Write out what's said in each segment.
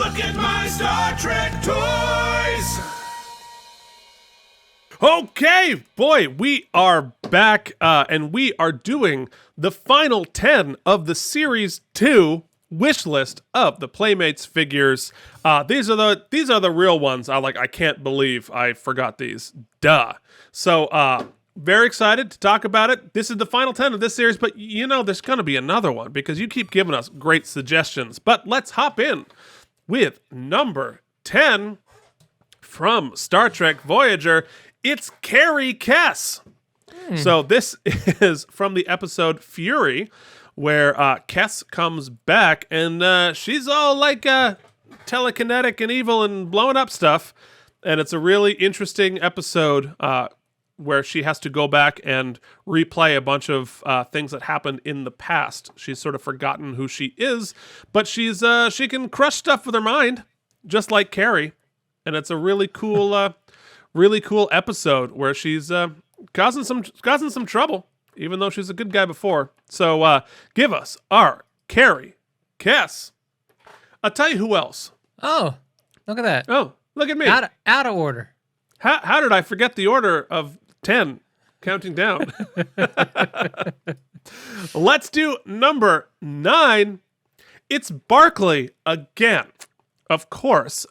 Look at my Star Trek toys! Okay, boy, we are back, and we are doing the final 10 of the Series 2 wish list of the Playmates figures. These are the real ones. I can't believe I forgot these. Duh. So, very excited to talk about it. This is the final 10 of this series, but you know there's going to be another one because you keep giving us great suggestions. But let's hop in with number 10 from Star Trek Voyager. It's Carrie Cass. So this is from the episode Fury, where Cass comes back and she's all like telekinetic and evil and blowing up stuff. And it's a really interesting episode where she has to go back and replay a bunch of things that happened in the past. She's sort of forgotten who she is, but she can crush stuff with her mind, just like Carrie. And it's a really cool episode where she's causing some trouble, even though she's a good guy before. So give us our Carrie Cass. I'll tell you who else. Oh, look at that. Oh, look at me. Out of order. How did I forget the order of 10 counting down? Let's do number 9. It's Barclay again. Of course.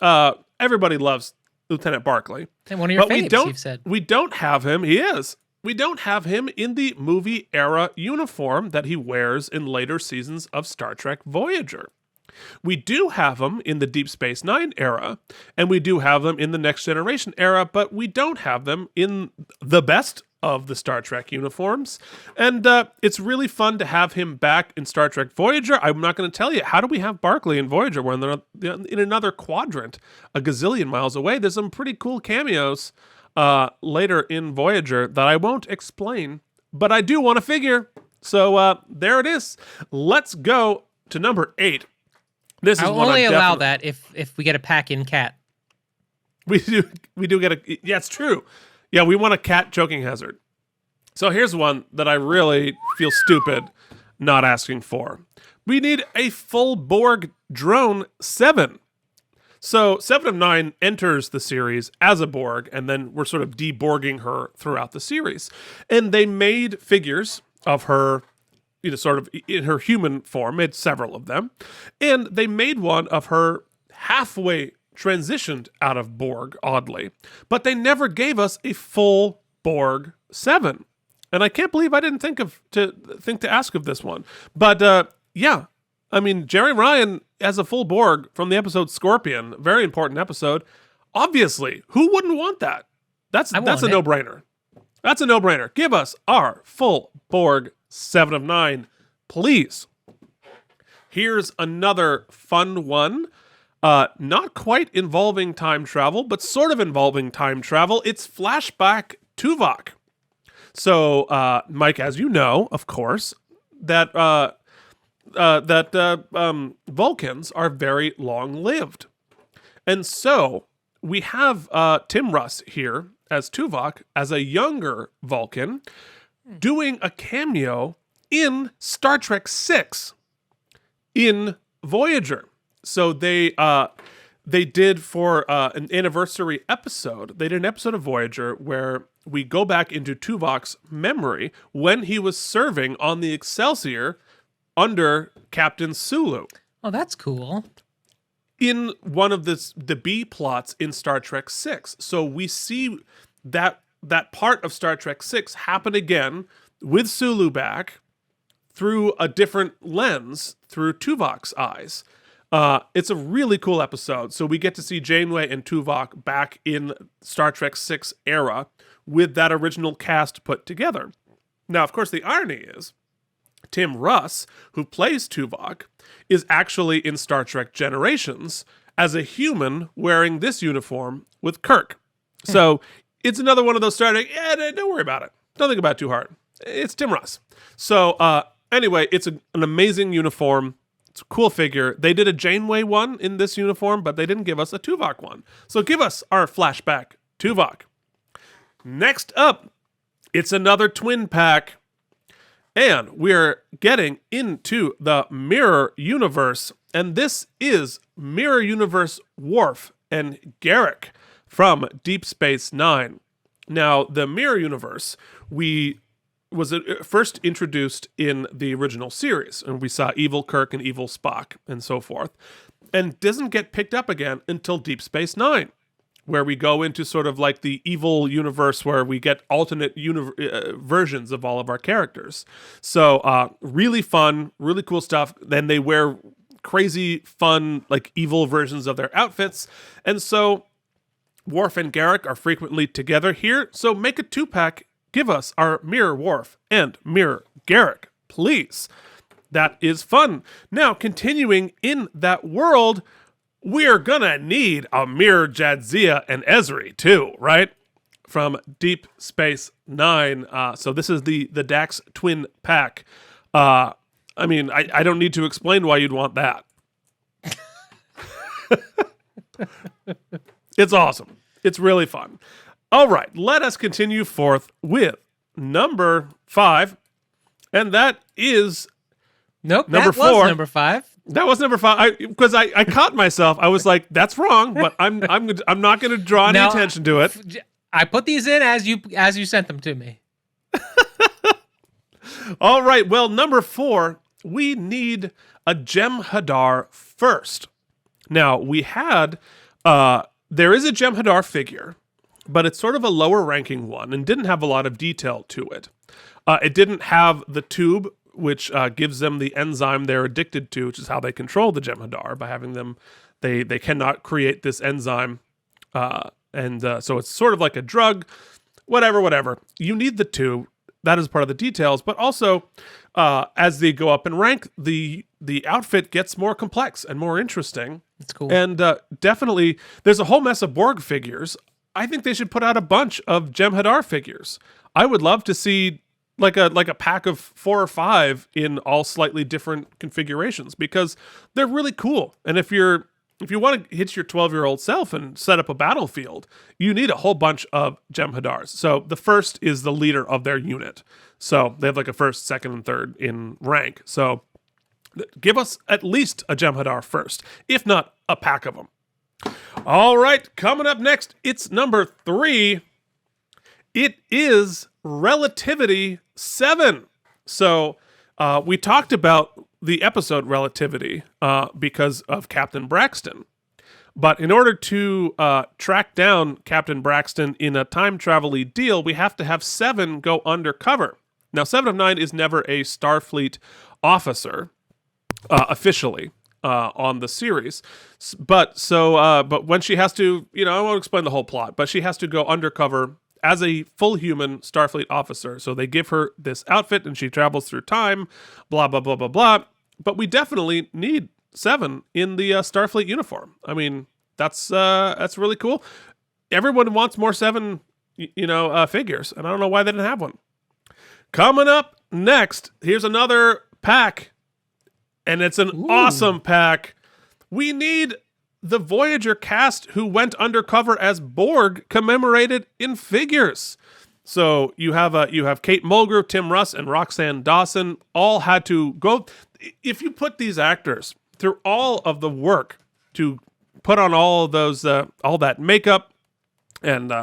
Everybody loves Lieutenant Barclay. And one of your faves, you've said. We don't have him. He is. We don't have him in the movie era uniform that he wears in later seasons of Star Trek Voyager. We do have him in the Deep Space Nine era, and we do have them in the Next Generation era, but we don't have them in the best of the Star Trek uniforms. And it's really fun to have him back in Star Trek Voyager. I'm not going to tell you, how do we have Barclay in Voyager? We're in another quadrant, a gazillion miles away. There's some pretty cool cameos later in Voyager that I won't explain, but I do want to figure. So there it is. Let's go to number 8. This is I'll only allow that if we get a pack-in cat. We do get a... Yeah, it's true. Yeah, we want a cat choking hazard. So here's one that I really feel stupid not asking for. We need a full Borg drone 7. So 7 of 9 enters the series as a Borg, and then we're sort of deborging her throughout the series. And they made figures of her, sort of in her human form, made several of them. And they made one of her halfway transitioned out of Borg, oddly. But they never gave us a full Borg 7. And I can't believe I didn't think to ask of this one. But yeah, I mean, Jerry Ryan as a full Borg from the episode Scorpion, very important episode. Obviously, who wouldn't want that? That's a no-brainer. That's a no-brainer. Give us our full Borg 7 of 9, please. Here's another fun one. Not quite involving time travel, but sort of involving time travel. It's Flashback Tuvok. So, Mike, as you know, of course, that Vulcans are very long-lived. And so we have Tim Russ here as Tuvok, as a younger Vulcan, doing a cameo in Star Trek VI in Voyager. So they did for an anniversary episode, they did an episode of Voyager where we go back into Tuvok's memory when he was serving on the Excelsior under Captain Sulu. Oh, that's cool. In one of the B plots in Star Trek VI. So we see that part of Star Trek VI happen again with Sulu back through a different lens, through Tuvok's eyes. It's a really cool episode. So we get to see Janeway and Tuvok back in Star Trek VI era with that original cast put together. Now, of course, the irony is Tim Russ, who plays Tuvok, is actually in Star Trek Generations as a human wearing this uniform with Kirk. So it's another one of those Star Trek, don't worry about it. Don't think about it too hard. It's Tim Russ. So anyway, it's an amazing uniform. It's a cool figure. They did a Janeway one in this uniform, but they didn't give us a Tuvok one. So give us our Flashback Tuvok. Next up, it's another twin pack. And we're getting into the Mirror Universe. And this is Mirror Universe Worf and Garrick from Deep Space Nine. Now, the Mirror Universe, was first introduced in the original series, and we saw Evil Kirk and Evil Spock and so forth, and doesn't get picked up again until Deep Space Nine, where we go into sort of like the evil universe where we get alternate versions of all of our characters. So really fun, really cool stuff. Then they wear crazy, fun, like evil versions of their outfits, and so Worf and Garrick are frequently together here. So make a 2-pack. Give us our Mirror Worf and Mirror Garrick, please. That is fun. Now, continuing in that world, we're gonna need a Mirror Jadzia and Ezri too, right? From Deep Space Nine. So this is the Dax twin pack. I mean, I don't need to explain why you'd want that. It's awesome. It's really fun. All right, let us continue forth with number 5, and that is number 4. That was number 5. That was number 5 because I caught myself. I was like, "That's wrong," but I'm not going to draw any attention to it. I put these in as you sent them to me. All right, well, number 4, we need a Jem'Hadar first. Now we had there is a Jem'Hadar figure, but it's sort of a lower ranking one and didn't have a lot of detail to it. It didn't have the tube, which gives them the enzyme they're addicted to, which is how they control the Jem'Hadar, by having them, they cannot create this enzyme. So it's sort of like a drug, whatever. You need the tube. That is part of the details, but also as they go up in rank, the outfit gets more complex and more interesting. It's cool. And definitely, there's a whole mess of Borg figures. I think they should put out a bunch of Jem'Hadar figures. I would love to see like a pack of 4 or 5 in all slightly different configurations because they're really cool. And if you want to hit your 12-year-old self and set up a battlefield, you need a whole bunch of Jem'Hadars. So the first is the leader of their unit. So they have like a first, second, and third in rank. So give us at least a Jem'Hadar first, if not a pack of them. All right, coming up next, it's number 3. It is Relativity 7. So we talked about the episode Relativity because of Captain Braxton. But in order to track down Captain Braxton in a time travel-y deal, we have to have 7 go undercover. Now, 7 of 9 is never a Starfleet officer officially on the series. But when she has to, I won't explain the whole plot, but she has to go undercover as a full human Starfleet officer. So they give her this outfit and she travels through time, blah, blah, blah, blah, blah. But we definitely need 7 in the Starfleet uniform. I mean, that's really cool. Everyone wants more 7, figures, and I don't know why they didn't have one. Coming up next, here's another pack, and it's an awesome pack. We need the Voyager cast who went undercover as Borg commemorated in figures. So you have Kate Mulgrew, Tim Russ, and Roxanne Dawson all had to go. If you put these actors through all of the work to put on all of those, all that makeup and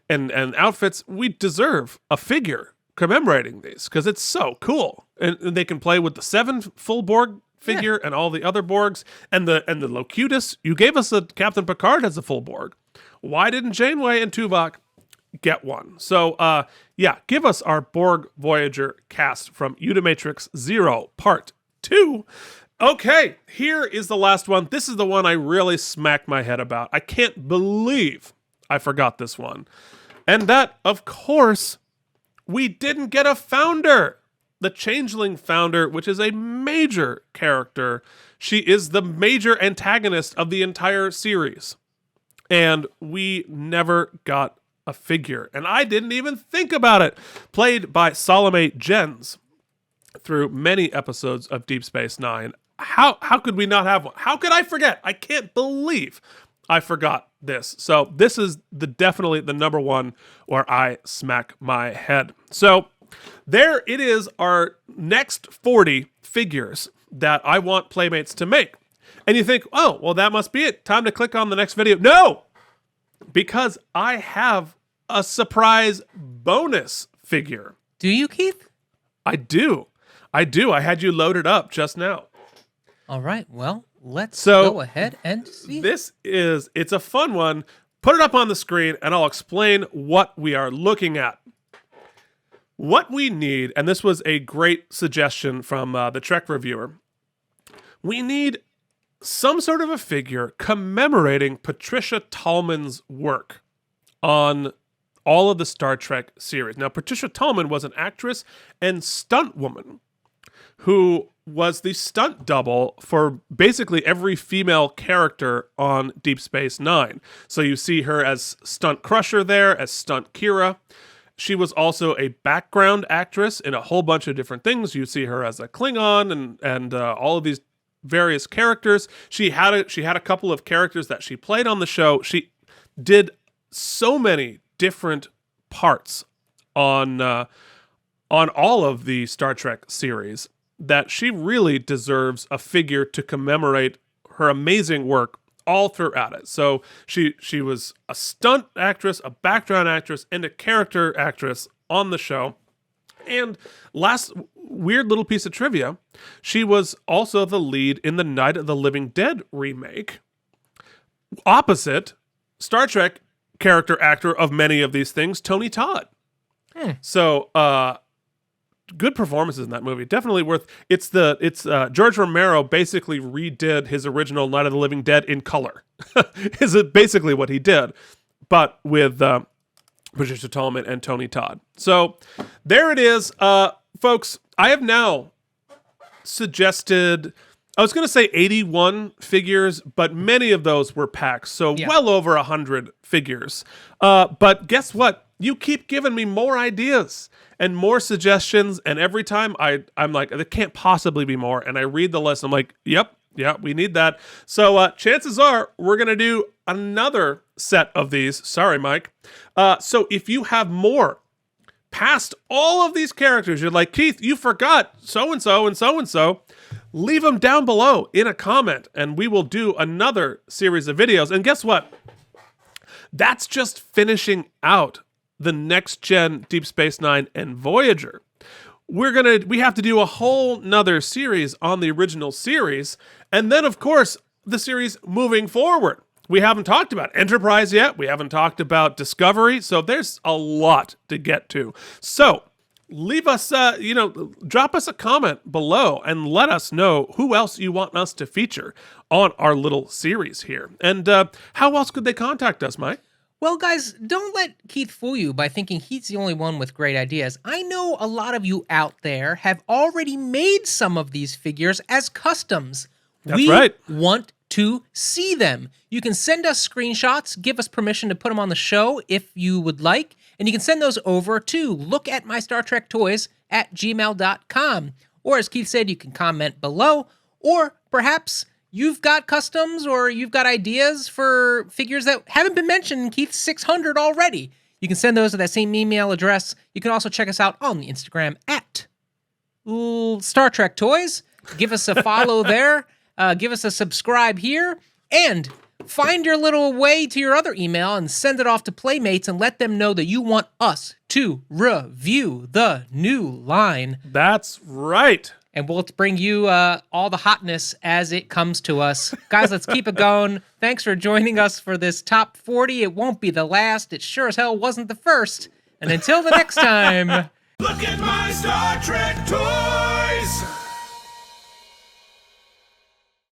outfits, we deserve a figure commemorating these because it's so cool, and they can play with the 7 full Borg figure and all the other Borgs and the Locutus. You gave us a Captain Picard as a full Borg. Why didn't Janeway and Tuvok get one? So give us our Borg Voyager cast from Unimatrix 0 Part 2. Okay, here is the last one. This is the one I really smacked my head about. I can't believe I forgot this one. And that, of course, we didn't get a founder. The Changeling founder, which is a major character. She is the major antagonist of the entire series. And we never got a figure. And I didn't even think about it. Played by Salome Jens through many episodes of Deep Space Nine. How could we not have one? How could I forget? I can't believe I forgot this. So this is definitely the number one where I smack my head. So there it is, our next 40 figures that I want Playmates to make. And you think, oh, well, that must be it. Time to click on the next video. No! Because I have a surprise bonus figure. Do you, Keith? I do. I had you loaded up just now. All right. Well, let's go ahead and see. It's a fun one. Put it up on the screen and I'll explain what we are looking at. What we need, and this was a great suggestion from the Trek reviewer, we need some sort of a figure commemorating Patricia Tallman's work on all of the Star Trek series. Now, Patricia Tallman was an actress and stunt woman who was the stunt double for basically every female character on Deep Space Nine. So you see her as Stunt Crusher there, as Stunt Kira. She was also a background actress in a whole bunch of different things. You see her as a Klingon and all of these various characters. She had a couple of characters that she played on the show. She did so many different parts on all of the Star Trek series that she really deserves a figure to commemorate her amazing work all throughout it. So she was a stunt actress, a background actress, and a character actress on the show. And last weird little piece of trivia, she was also the lead in the Night of the Living Dead remake, opposite Star Trek character actor of many of these things, Tony Todd. So good performances in that movie. Definitely worth. It's George Romero basically redid his original Night of the Living Dead in color. Is it basically what he did, but with Patricia Tallman and Tony Todd. So there it is, folks. I have now suggested, I was going to say 81 figures, but many of those were packs. So well over 100 figures. But guess what? You keep giving me more ideas and more suggestions. And every time I'm like, there can't possibly be more. And I read the list. I'm like, yep, we need that. So chances are we're going to do another set of these. Sorry, Mike. So if you have more past all of these characters, you're like, Keith, you forgot so-and-so and so-and-so, leave them down below in a comment and we will do another series of videos. And guess what? That's just finishing out the next gen Deep Space Nine and Voyager. We have to do a whole nother series on the original series. And then of course, the series moving forward. We haven't talked about Enterprise yet. We haven't talked about Discovery. So there's a lot to get to. So leave us, drop us a comment below and let us know who else you want us to feature on our little series here. And how else could they contact us, Mike? Well, guys, don't let Keith fool you by thinking he's the only one with great ideas. I know a lot of you out there have already made some of these figures as customs. That's right. We want to see them. You can send us screenshots, give us permission to put them on the show if you would like, and you can send those over to lookatmystartrektoys@gmail.com. Or as Keith said, you can comment below, or perhaps you've got customs or you've got ideas for figures that haven't been mentioned in Keith's 600 already. You can send those to that same email address. You can also check us out on the Instagram at Star Trek Toys. Give us a follow there. Give us a subscribe here. And find your little way to your other email and send it off to Playmates and let them know that you want us to review the new line. That's right. And we'll bring you all the hotness as it comes to us. Guys, let's keep it going. Thanks for joining us for this top 40. It won't be the last. It sure as hell wasn't the first. And until the next time. Look at my Star Trek toys!